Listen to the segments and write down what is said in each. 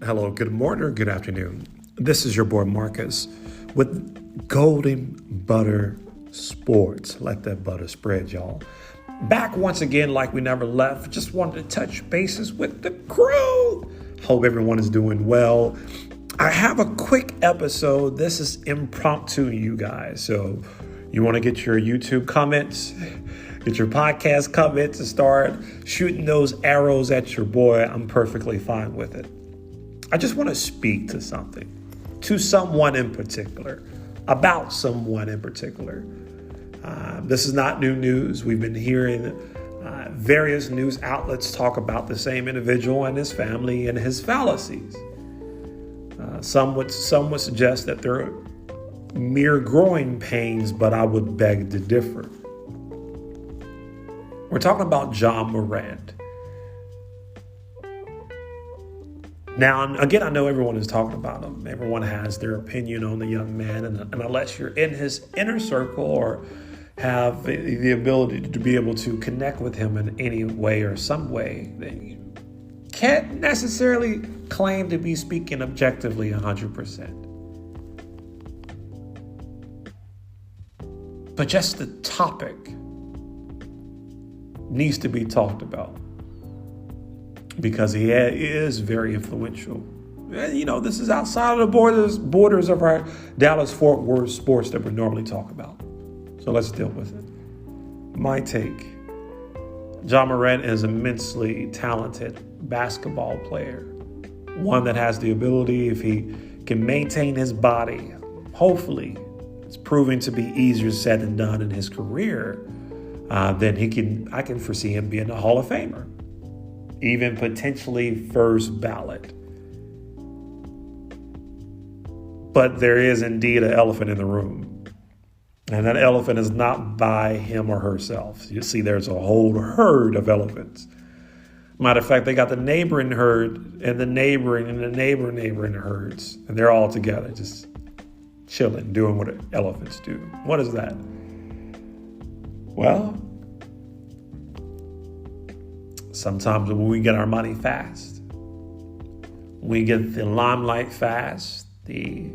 Hello, good morning or good afternoon. This is your boy Marcus with Golden Butter Sports. Let that butter spread, y'all. Back once again like we never left. Just wanted to touch bases with the crew. Hope everyone is doing well. I have a quick episode. This is impromptu, you guys. So you want to get your YouTube comments, get your podcast comments and start shooting those arrows at your boy. I'm perfectly fine with it. I just want to speak to something, to someone in particular, about someone in particular. This is not new news. We've been hearing various news outlets talk about the same individual and his family and his fallacies. Some would suggest that they're mere growing pains, but I would beg to differ. We're talking about Ja Morant. Now, again, I know everyone is talking about him. Everyone has their opinion on the young man. And unless you're in his inner circle or have the ability to be able to connect with him in any way or some way, then you can't necessarily claim to be speaking objectively 100%. But just the topic needs to be talked about, because he is very influential. You know, this is outside of the borders of our Dallas-Fort Worth sports that we normally talk about. So let's deal with it. My take: Ja Morant is an immensely talented basketball player. One that has the ability, if he can maintain his body, hopefully, it's proving to be easier said than done in his career, then I can foresee him being a Hall of Famer. Even potentially first ballot. But there is indeed an elephant in the room. And that elephant is not by him or herself. You see, there's a whole herd of elephants. Matter of fact, they got the neighboring herd and the neighboring and the neighboring herds. And they're all together, just chilling, doing what elephants do. What is that? Well, sometimes when we get our money fast, we get the limelight fast, we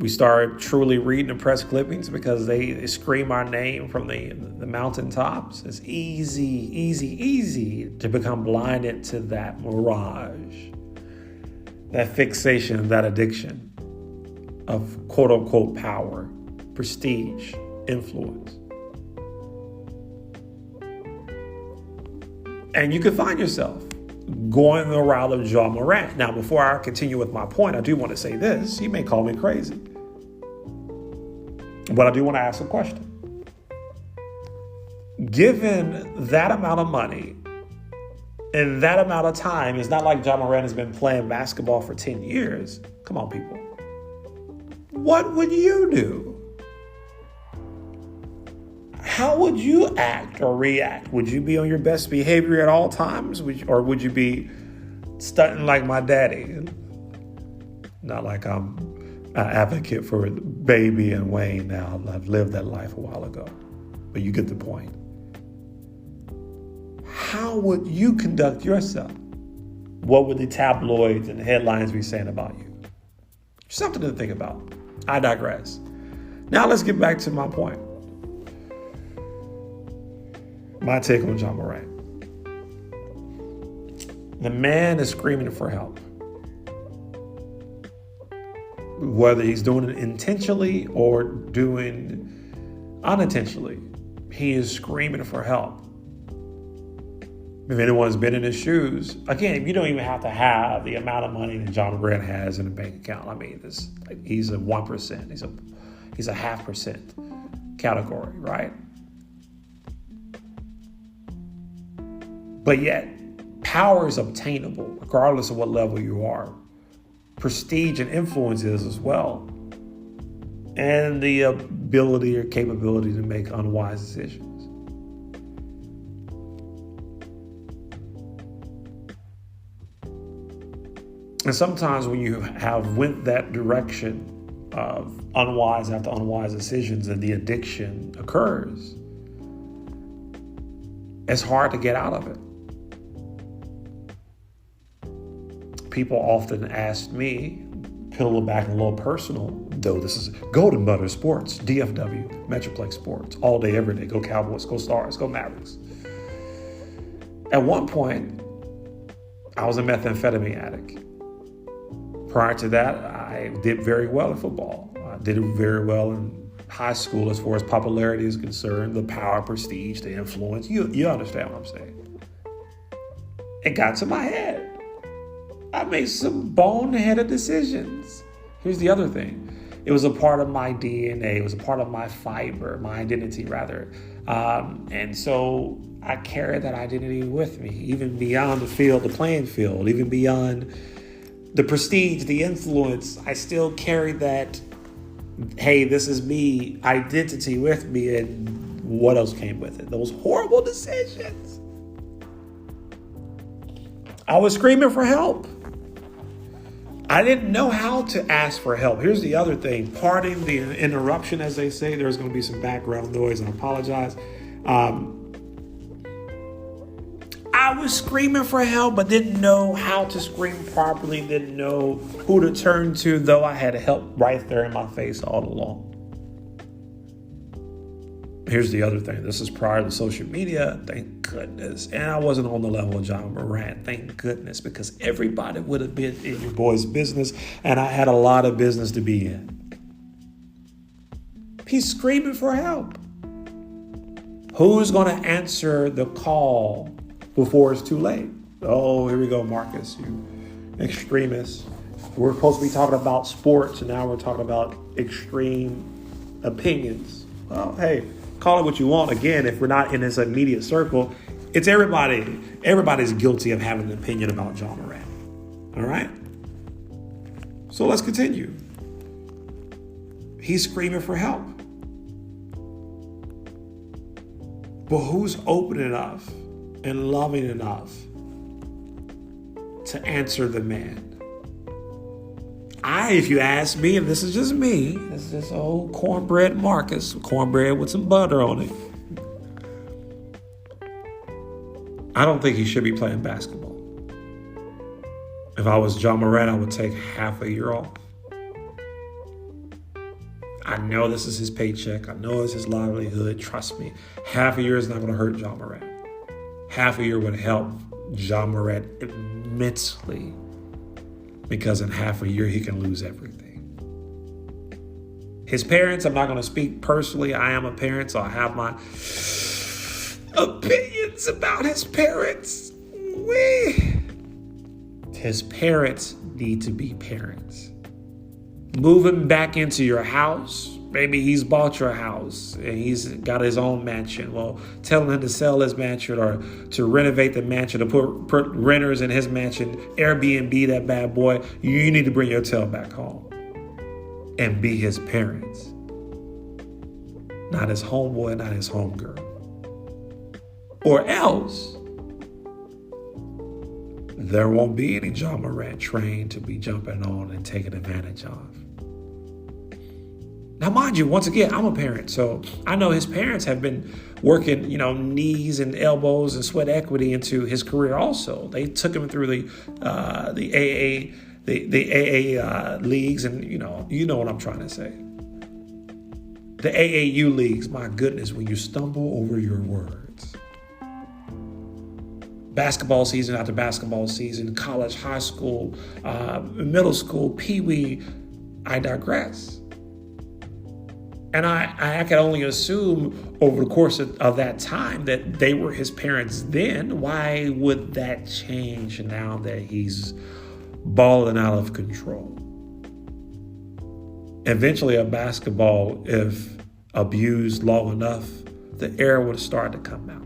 start truly reading the press clippings because they scream our name from the mountaintops. It's easy to become blinded to that mirage, that fixation, that addiction of quote unquote power, prestige, influence. And you can find yourself going the route of Ja Morant. Now, before I continue with my point, I do want to say this. He may call me crazy, but I do want to ask a question. Given that amount of money and that amount of time, it's not like Ja Morant has been playing basketball for 10 years. Come on, people. What would you do? How would you act or react? Would you be on your best behavior at all times? Or would you be stunting like my daddy? Not like I'm an advocate for Baby and Wayne now. I've lived that life a while ago. But you get the point. How would you conduct yourself? What would the tabloids and headlines be saying about you? Something to think about. I digress. Now let's get back to my point. My take on Ja Morant. The man is screaming for help. Whether he's doing it intentionally or doing unintentionally, he is screaming for help. If anyone's been in his shoes, again, you don't even have to have the amount of money that Ja Morant has in a bank account. I mean, he's a 1%. He's a 0.5% category, right? But yet, power is obtainable regardless of what level you are. Prestige and influence is as well. And the ability or capability to make unwise decisions. And sometimes when you have went that direction of unwise after unwise decisions and the addiction occurs, it's hard to get out of it. people often ask me, peel back a little personal, though this is Golden Butter Sports, DFW, Metroplex Sports, all day, every day. Go Cowboys, go Stars, go Mavericks. At one point, I was a methamphetamine addict. Prior to that, I did very well in football. I did very well in high school as far as popularity is concerned, the power, prestige, the influence. You understand what I'm saying. It got to my head. I made some boneheaded decisions. Here's the other thing. It was a part of my DNA. It was a part of my fiber, my identity, rather. And so I carried that identity with me, even beyond the field, the playing field, even beyond the prestige, the influence. I still carry that, hey, this is me, identity with me, and what else came with it? Those horrible decisions. I was screaming for help. I didn't know how to ask for help. Here's the other thing. Pardon the interruption, as they say. There's going to be some background noise. I apologize. I was screaming for help, but didn't know how to scream properly. Didn't know who to turn to, though I had help right there in my face all along. Here's the other thing. This is prior to social media. Thank goodness. And I wasn't on the level of Ja Morant. Thank goodness, because everybody would have been in your boy's business, and I had a lot of business to be in. He's screaming for help. Who's going to answer the call before it's too late? Oh, here we go, Marcus, you extremist. We're supposed to be talking about sports, and now we're talking about extreme opinions. Well, hey, call it what you want. Again, if we're not in this immediate circle, it's everybody. Everybody's guilty of having an opinion about Ja Morant. All right? So let's continue. He's screaming for help. But who's open enough and loving enough to answer the man? If you ask me, and this is just me, this is just old cornbread Marcus, cornbread with some butter on it. I don't think he should be playing basketball. If I was Ja Morant, I would take half a year off. I know this is his paycheck. I know it's his livelihood. Trust me, half a year is not going to hurt Ja Morant. Half a year would help Ja Morant immensely, because in half a year, he can lose everything. His parents, I'm not going to speak personally. I am a parent, so I have my opinions about his parents. His parents need to be parents. Move him back into your house. Maybe he's bought your house and he's got his own mansion. Well, tell him to sell his mansion or to renovate the mansion, to put renters in his mansion, Airbnb that bad boy. You need to bring your tail back home and be his parents. Not his homeboy, not his homegirl. Or else there won't be any Ja Morant train to be jumping on and taking advantage of. Now, mind you, once again, I'm a parent, so I know his parents have been working, knees and elbows and sweat equity into his career also. They took him through the AA leagues, and you know what I'm trying to say. The AAU leagues, my goodness, when you stumble over your words. Basketball season after basketball season, college, high school, middle school, peewee, I digress. And I can only assume over the course of that time that they were his parents then. Why would that change now that he's balling out of control? Eventually, a basketball, if abused long enough, the air would start to come out.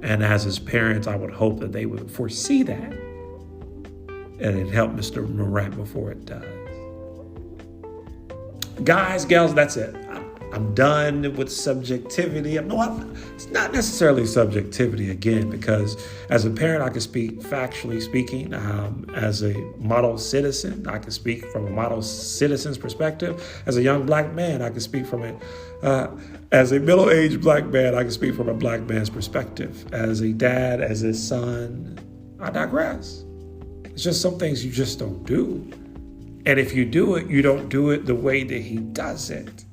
And as his parents, I would hope that they would foresee that and it help Mr. Morant before it does. Guys, gals, that's it. I'm done with subjectivity. It's not necessarily subjectivity again, because as a parent, I can speak factually speaking. As a model citizen, I can speak from a model citizen's perspective. As a young black man, I can speak from it. As a middle-aged black man, I can speak from a black man's perspective. As a dad, as a son, I digress. It's just some things you just don't do. And if you do it, you don't do it the way that he does it.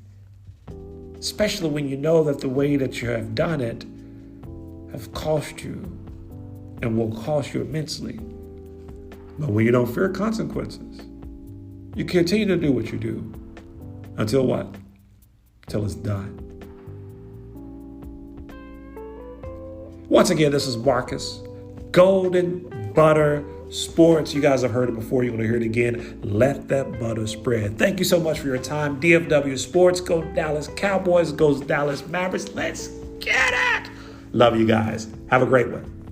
Especially when you know that the way that you have done it have cost you and will cost you immensely. But when you don't fear consequences, you continue to do what you do. Until what? Until it's done. Once again, this is Marcus. Golden Butter Sports. You guys have heard it before. You want to hear it again. Let that butter spread. Thank you so much for your time. DFW Sports. Go Dallas Cowboys. Goes Dallas Mavericks. Let's get it. Love you guys. Have a great one.